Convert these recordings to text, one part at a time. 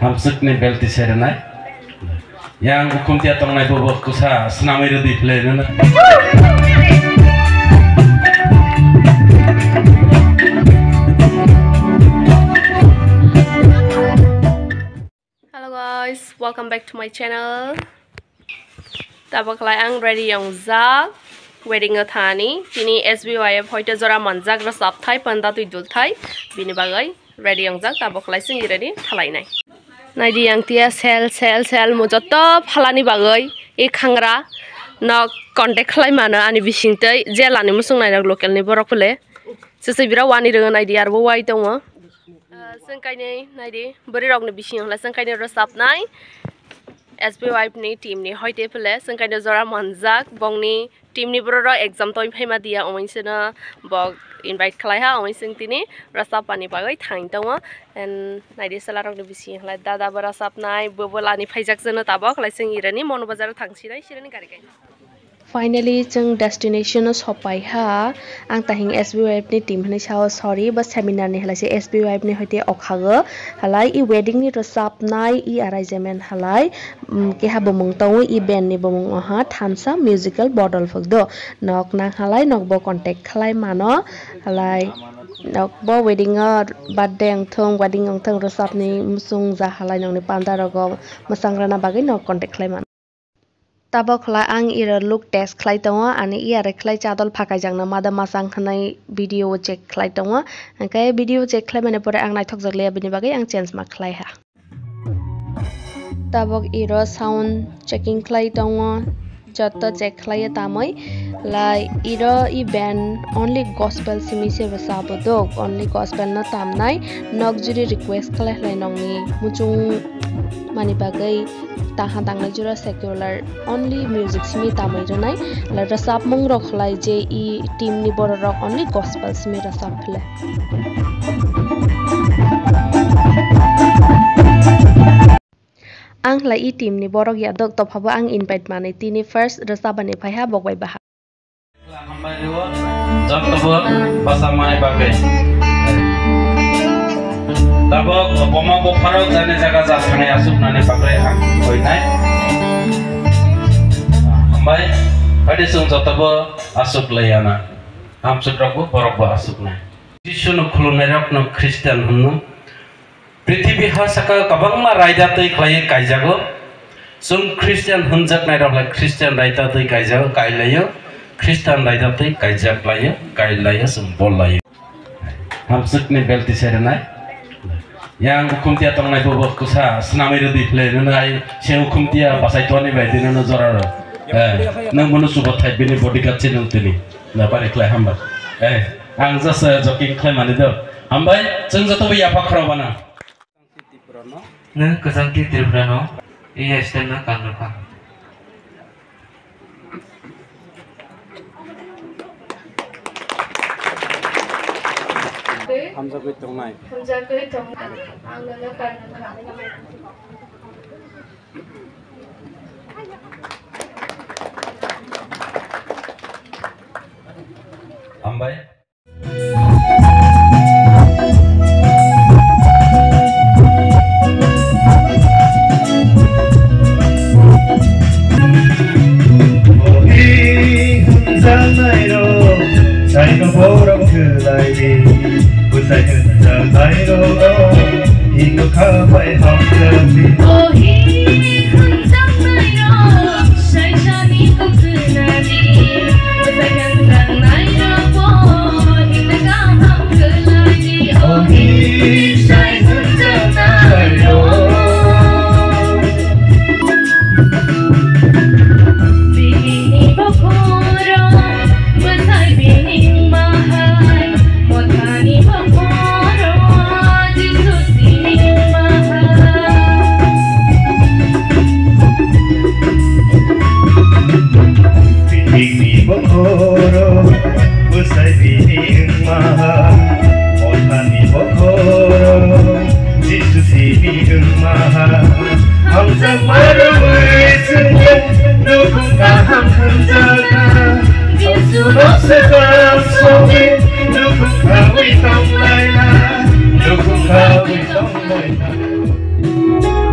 hamsukni belti serenai yang hukum tia tongnai bobo kusa senamai redi play nana. Hello guys, welcome back to my channel. Tabak lai ang ready yang zak wedding athani tini SBYF hoite jora manjak rasap thai panda tu dul thai bini bagai ready yang zak tabak lai sing ready thalai nai nai di yang tia sel mo joto phalani bagai e khangra na contact khlai mana ani bisingtai jelani musung nai local ni borok phle sese bira wani reng nai di arbo wai tongo sengkai nai di bari rok ni bising la sengkai ni rasap nai SBYF ni team ni hoite phle sengkai ni jora manjak bongni team ni bro exam toy phema dia ominsena bog invite khlai ha ominsing tini rasa pani bagai thain tongo and naidi salarok ni bisi khlai dada bara sapnai bobolani phaijak jeno tabok khlai sing irani mon bazar thangsi dai sirani gari gai finally jeng destination sopai ha ang tahing SBYF ni team ni chao sorry ba seminar ni halai se SBYF ni hoite okhago halai i wedding ni rasap nai i arrangement halai ke ha bomong tong i band ni bomong ha Thansa Musical Bodol fogdo nok na halai nok bo contact khlai mano halai nok bo wedding birthday ang thong wedding ang thong rasap ni musung ja halai nong ni panda rogo masangrana bagai nok contact khlai mano tabok khlai ang ira look test khlai tongo ani iare khlai chadol phakai jangna mada masang khanai video check khlai tongo angkai video check khlai mane pore ang naithok jakle bini bagai ang change ma khlai ha tabok ira sound checking khlai tongo joto check khlai tamai lai ira i band only gospel simi se basabodok only gospel na tamnai nok juri request khlai khlai nongni muchung mani bagai tahan tanglai jura secular only music simi tamai ranai la rasap mong rok khlai je i team ni bor rock only gospel simi rasap phle ang lai i team ni borok ya dok to phaba ang invite mane tini first rasap ani phai ha bogbai baha hambai dewa jottobo basamai bagai tabok boma bo pharok jane jaga ja thangai asuk nane bagai ang hoinai hambai ade sung jotobo asuk layana hamsuk rokbo borok bo asuk na jisunu khulunai rok no Christian hunno पृथ्वी हा सका कबंगमा रायदा तै खलाय कायजागो सुम क्रिश्चियन हुनजक नाय रला क्रिश्चियन रायदा तै कायजागो कायलायो क्रिश्चियन रायदा तै कायजाक लायो कायलायो सुम बोलायो हमसुकनि बेल्ति सेरनाय yang hukumtia tongnai bobo kusa senamai redi play nai se hukumtia basai toni baidi nana joraro nang monu subat thai bini bodyguard channel tini na bare klai hamba ang just joking klai mani do hambai jeng joto bi apa khrobana Ngk Thansa iya stena kanaka hamza koi tongnai angana kanaka hambai Hãy subscribe cho kênh Ghiền Mì Gõ để không bỏ lỡ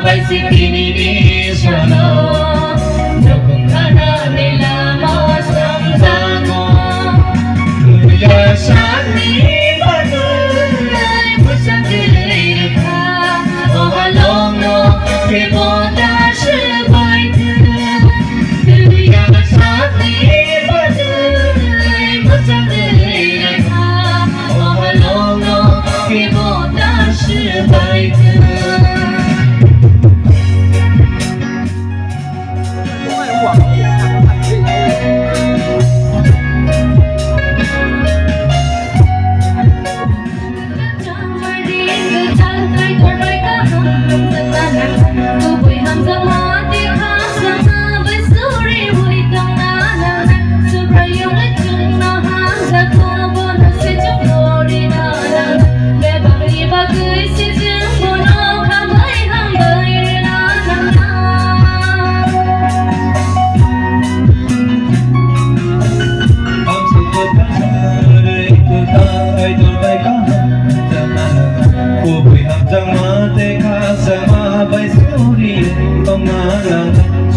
bai si kini ni shano jokum khana ne lama samjano ya shani banai musakilai rakha o halong no kebo da shi bai tu ya shani banai musakilai rakha o halong no kebo da shi bai tu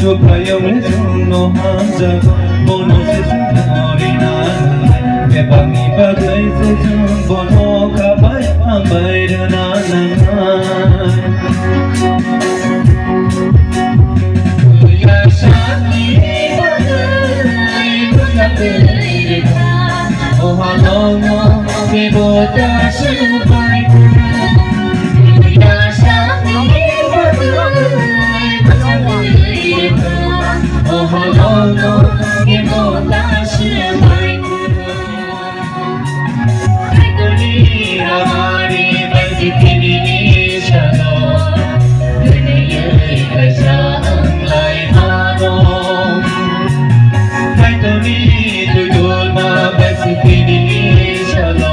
Supayong lesung no hamza bono se sumori na ke bangi bagai se sum bono kabai ambai na ya shani bagai mujabai o halongo ke boda shubai ya shani oh halongo kebo da shi bai tu hai tuni hamari bai si kini ni shano dune ye kaisa lai hano hai tuni tu ma bai si kini ni shano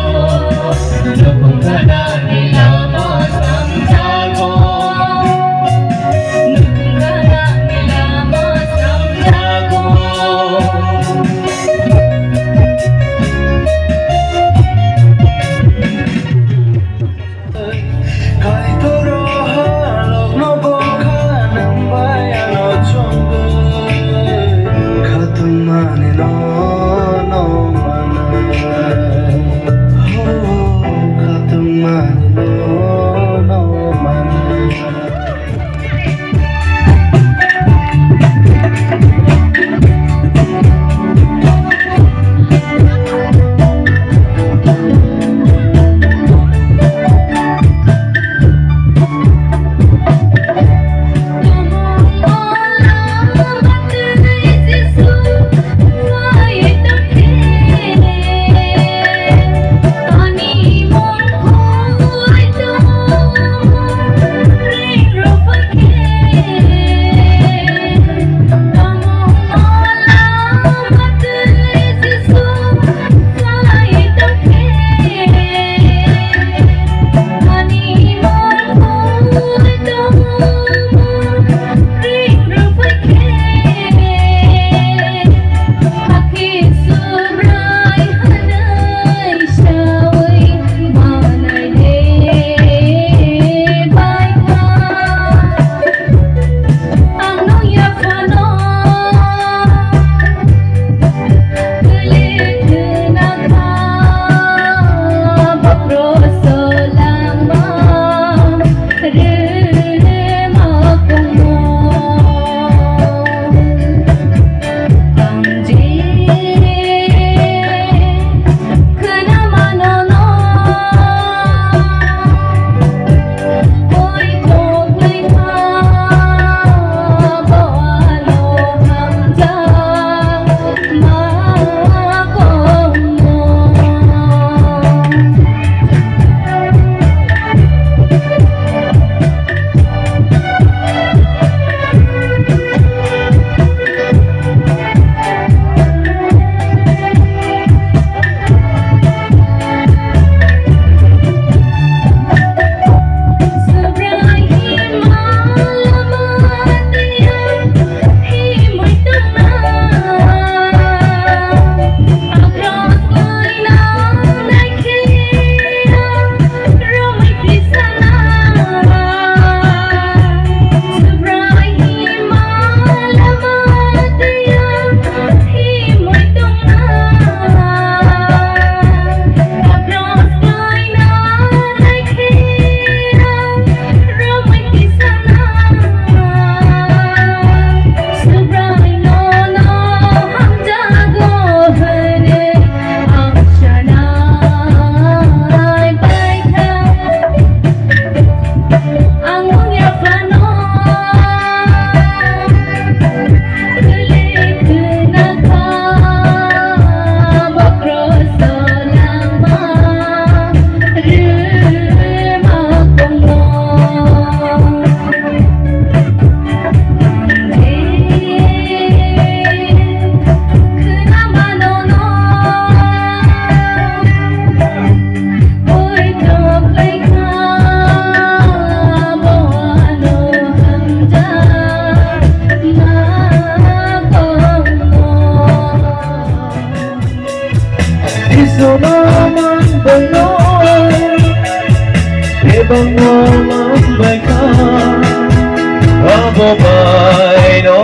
bobai no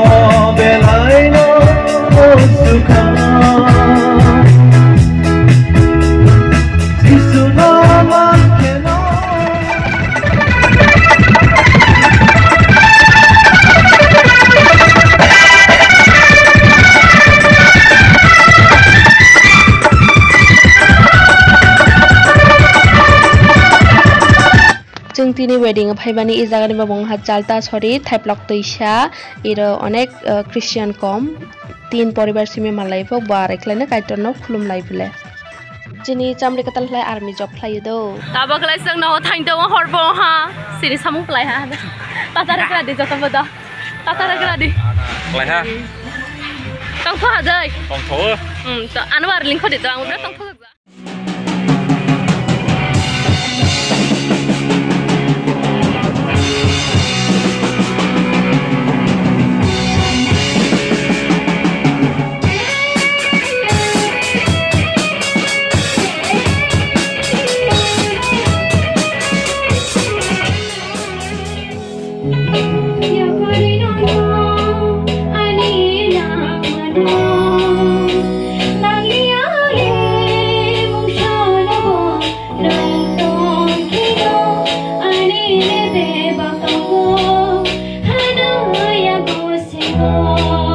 belai no sukha Jisu nama keno जों दिनै वेडिं फाइबानि इ जागानि बाबं हाजालता सरि थाइप्लक तैसा इरो अनेक क्रिश्चियन कम तीन परिवार सिमे मालायफो बारेख्लायनो काइटनो खुलुम लाइबले जिनि चामरे कतलख्लाय आर्मी जब ख्लायो दो ताबकलाय जोंनो थांदो हरबो हा सिरि सामु ख्लाय हा तातारग्रा दि जतबो द तातारग्रा दि ख्लाय हा तंथो हादै तंथो त आनवार लिंक खदि द आंबो तंथो Oh